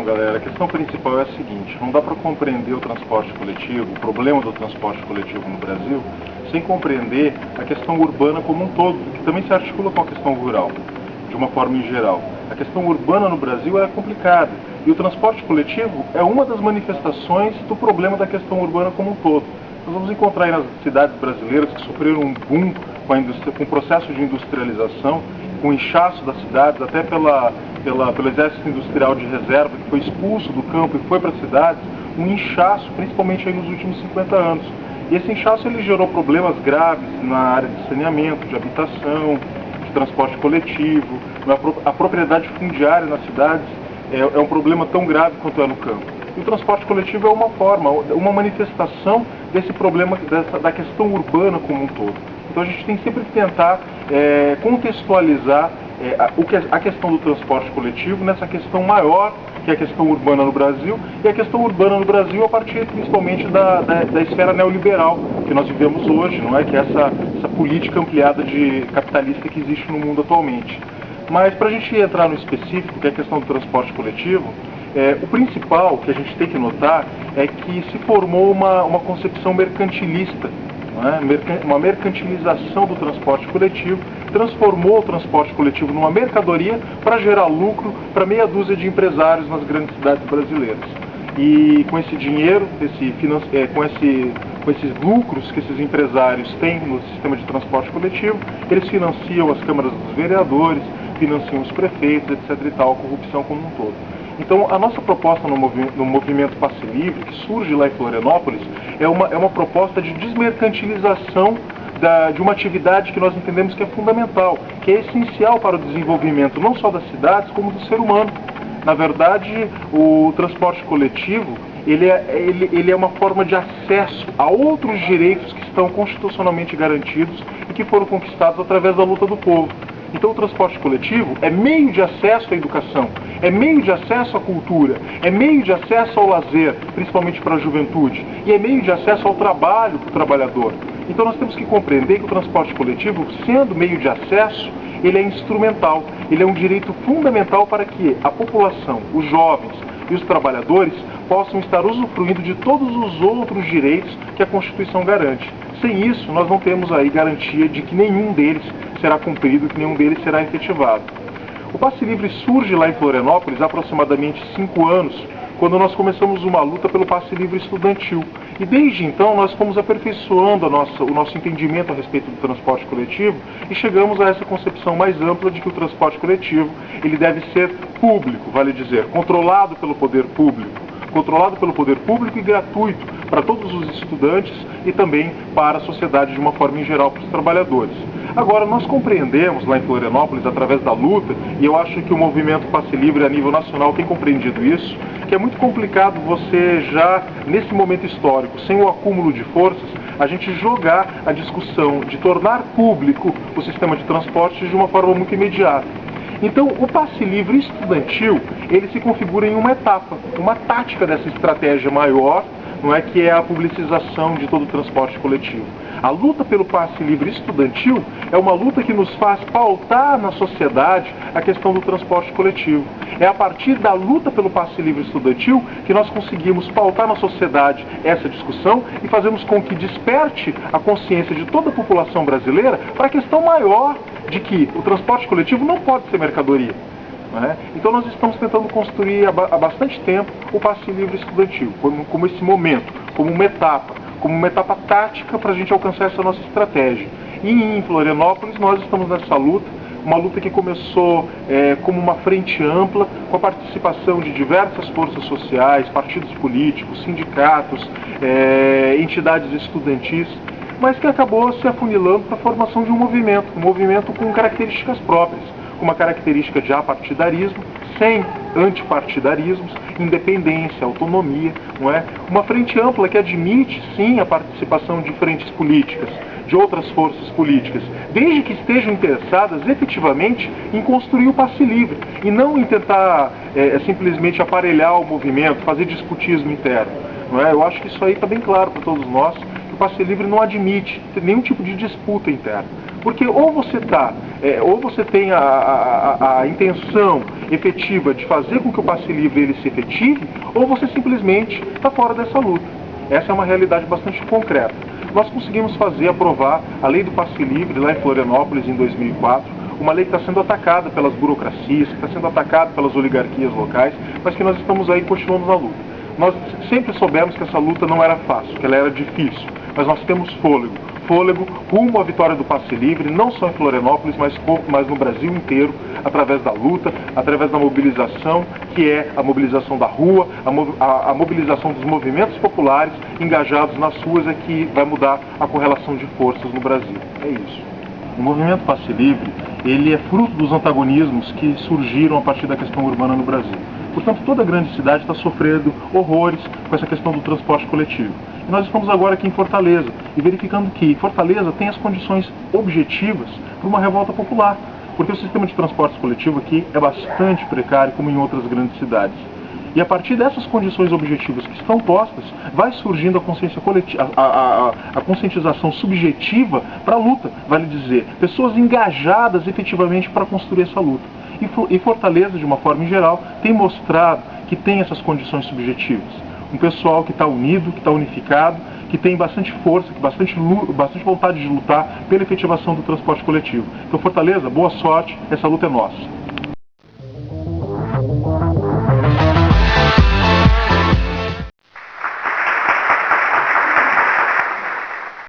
galera, a questão principal é a seguinte: não dá para compreender o transporte coletivo, o problema do transporte coletivo no Brasil, sem compreender a questão urbana como um todo, que também se articula com a questão rural, de uma forma em geral. A questão urbana no Brasil é complicada, e o transporte coletivo é uma das manifestações do problema da questão urbana como um todo. Nós vamos encontrar aí nas cidades brasileiras que sofreram um boom com o processo de industrialização, com o inchaço das cidades, até pelo exército industrial de reserva, que foi expulso do campo e foi para as cidades, um inchaço, principalmente aí nos últimos 50 anos. E esse inchaço ele gerou problemas graves na área de saneamento, de habitação, de transporte coletivo. A propriedade fundiária nas cidades é um problema tão grave quanto é no campo. E o transporte coletivo é uma forma, uma manifestação desse problema, da questão urbana como um todo. Então a gente tem sempre que tentar contextualizar a questão do transporte coletivo nessa questão maior, que é a questão urbana no Brasil, e a questão urbana no Brasil a partir principalmente da esfera neoliberal que nós vivemos hoje, não é? Que é essa política ampliada de capitalista que existe no mundo atualmente. Mas para a gente entrar no específico, que é a questão do transporte coletivo, o principal que a gente tem que notar é que se formou uma concepção mercantilista, uma mercantilização do transporte coletivo, transformou o transporte coletivo numa mercadoria para gerar lucro para meia dúzia de empresários nas grandes cidades brasileiras. E com esse dinheiro, com esses lucros que esses empresários têm no sistema de transporte coletivo, eles financiam as câmaras dos vereadores, financiam os prefeitos, etc. e tal, a corrupção como um todo. Então, a nossa proposta no movimento Passe Livre, que surge lá em Florianópolis, é uma proposta de desmercantilização de uma atividade que nós entendemos que é fundamental, que é essencial para o desenvolvimento não só das cidades, como do ser humano. Na verdade, o transporte coletivo, ele é uma forma de acesso a outros direitos que estão constitucionalmente garantidos e que foram conquistados através da luta do povo. Então o transporte coletivo é meio de acesso à educação, é meio de acesso à cultura, é meio de acesso ao lazer, principalmente para a juventude, e é meio de acesso ao trabalho para o trabalhador. Então nós temos que compreender que o transporte coletivo, sendo meio de acesso, ele é instrumental, ele é um direito fundamental para que a população, os jovens e os trabalhadores possam estar usufruindo de todos os outros direitos que a Constituição garante. Sem isso, nós não temos aí garantia de que nenhum deles será cumprido, que nenhum deles será efetivado. O Passe Livre surge lá em Florianópolis há aproximadamente 5 anos, quando nós começamos uma luta pelo Passe Livre estudantil. E desde então nós fomos aperfeiçoando o nosso entendimento a respeito do transporte coletivo e chegamos a essa concepção mais ampla de que o transporte coletivo ele deve ser público, vale dizer, controlado pelo poder público e gratuito para todos os estudantes e também para a sociedade de uma forma em geral, para os trabalhadores. Agora, nós compreendemos lá em Florianópolis, através da luta, e eu acho que o movimento Passe Livre a nível nacional tem compreendido isso, que é muito complicado você já, nesse momento histórico, sem o acúmulo de forças, a gente jogar a discussão de tornar público o sistema de transporte de uma forma muito imediata. Então, o Passe Livre estudantil, ele se configura em uma etapa, uma tática dessa estratégia maior, não é, que é a publicização de todo o transporte coletivo. A luta pelo Passe Livre estudantil é uma luta que nos faz pautar na sociedade a questão do transporte coletivo. É a partir da luta pelo Passe Livre estudantil que nós conseguimos pautar na sociedade essa discussão e fazemos com que desperte a consciência de toda a população brasileira para a questão maior de que o transporte coletivo não pode ser mercadoria. Então nós estamos tentando construir há bastante tempo o Passe Livre estudantil, como esse momento, como uma etapa tática para a gente alcançar essa nossa estratégia. E em Florianópolis nós estamos nessa luta, uma luta que começou como uma frente ampla, com a participação de diversas forças sociais, partidos políticos, sindicatos, entidades estudantis, mas que acabou se afunilando para a formação de um movimento com características próprias, com uma característica de apartidarismo, sem antipartidarismos, independência, autonomia, não é? Uma frente ampla que admite, sim, a participação de frentes políticas, de outras forças políticas, desde que estejam interessadas efetivamente em construir o Passe Livre, e não em tentar simplesmente aparelhar o movimento, fazer disputismo interno. Não é? Eu acho que isso aí está bem claro para todos nós, que o Passe Livre não admite nenhum tipo de disputa interna. Porque ou você tem a intenção efetiva de fazer com que o passe livre ele se efetive, ou você simplesmente está fora dessa luta. Essa é uma realidade bastante concreta. Nós conseguimos aprovar a lei do passe livre lá em Florianópolis em 2004, uma lei que está sendo atacada pelas burocracias, que está sendo atacada pelas oligarquias locais, mas que nós estamos aí e continuamos na luta. Nós sempre soubemos que essa luta não era fácil, que ela era difícil, mas nós temos fôlego rumo à vitória do passe livre, não só em Florianópolis, mas no Brasil inteiro, através da luta, através da mobilização, que é a mobilização da rua, a mobilização dos movimentos populares engajados nas ruas, é que vai mudar a correlação de forças no Brasil. É isso. O movimento passe livre, ele é fruto dos antagonismos que surgiram a partir da questão urbana no Brasil. Portanto, toda grande cidade está sofrendo horrores com essa questão do transporte coletivo. E nós estamos agora aqui em Fortaleza e verificando que Fortaleza tem as condições objetivas para uma revolta popular, porque o sistema de transporte coletivo aqui é bastante precário, como em outras grandes cidades. E a partir dessas condições objetivas que estão postas, vai surgindo a consciência coletiva, a conscientização subjetiva para a luta, vale dizer, pessoas engajadas efetivamente para construir essa luta. E Fortaleza, de uma forma em geral, tem mostrado que tem essas condições subjetivas. Um pessoal que está unido, que está unificado, que tem bastante força, bastante vontade de lutar pela efetivação do transporte coletivo. Então, Fortaleza, boa sorte, essa luta é nossa.